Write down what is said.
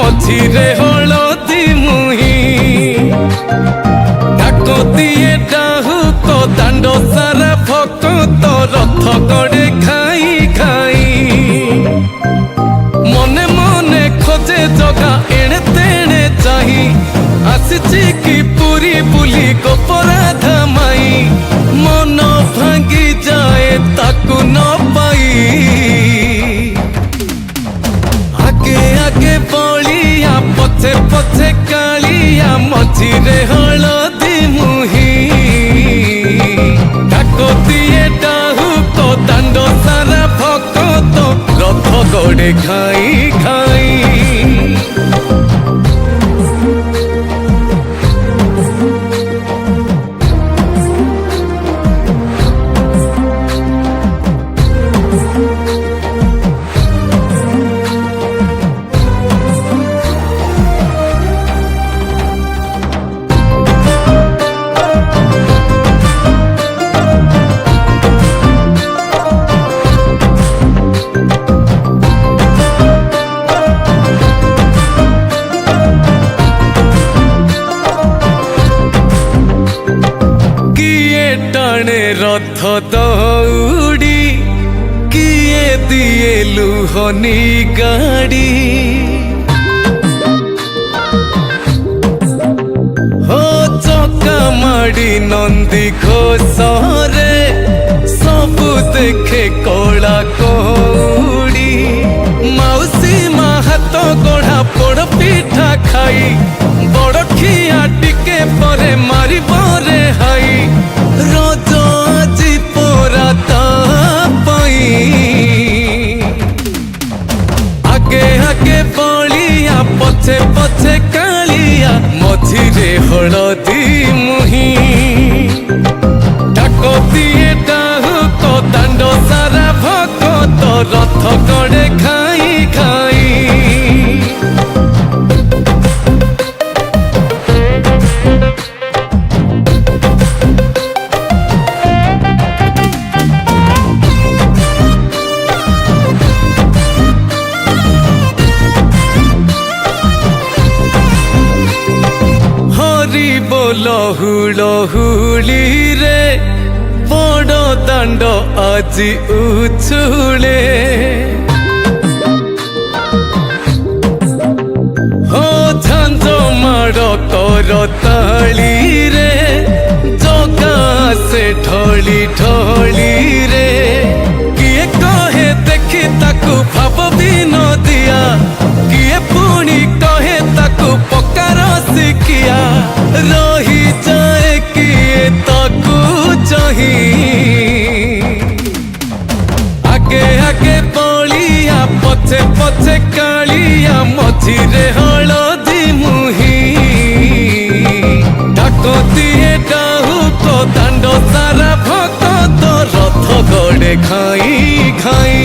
ମଝିରେ ହଳଦୀ ମୁହିଁ ଡାକତି ଡାହୁକ ଦାଣ୍ଡ ସାରା ଭକ୍ତ ରଥ ଗଡ଼େ ଖାଇ ଖାଇ ମନେ ମନେ ଖୋଜେ ଜଗା ଏଣେ ତେଣେ ଚାହିଁ ଆସିଛି କି ପୁରୀ ବୁଲି ଗୋପରାଧା ମାଇ ମନ ଭାଙ୍ଗି ଯାଏ ତାକୁ ନ ପାଇ ଆଗେ ଆଗେ ବଳିଆ ପଛେ ପଛେ କାଳିଆ ମଝିରେ ହଳଦୀ ମୁହିଁ ଡାକତିଏ ଡାହୁକ ଦାଣ୍ଡ ସାରା ଭକ୍ତ ରଥ ଗଡ଼େ ଖାଇ ଖାଇ रथ दौड़ी किए दिए लुहनी गाड़ी हो चका माड़ी नंदी घोषरे सबु देखे कला कौड़ी मौसी माँ हाथ गढ़ा पोड़ पिठा खाई बड़ खिया टिके परे मारी बरे हाई रज আজি पोरा तापाई आगे आगे बलिया पछे पछे कालिया मझिरे हलदी मुही डाकतिए डाहुक दाण्ड सारा भक्त रथ गड़े खाई खाई लहुली रे बड़ दाण्ड আজি उछुले हो झांझ माड़ कर ताली रे जगा से ढली ढली रे किए कहे देखी ताकू भाव भी न दिया किए पुणी कहे ताकू पकार शिकिया रही जाए किए ताकू चाही आगे आगे बलिया पछे पछे कालिया मझिरे हलदी मुही डाकतिए डाहुक दाण्ड सारा भक्त रथ गड़े खाई खाई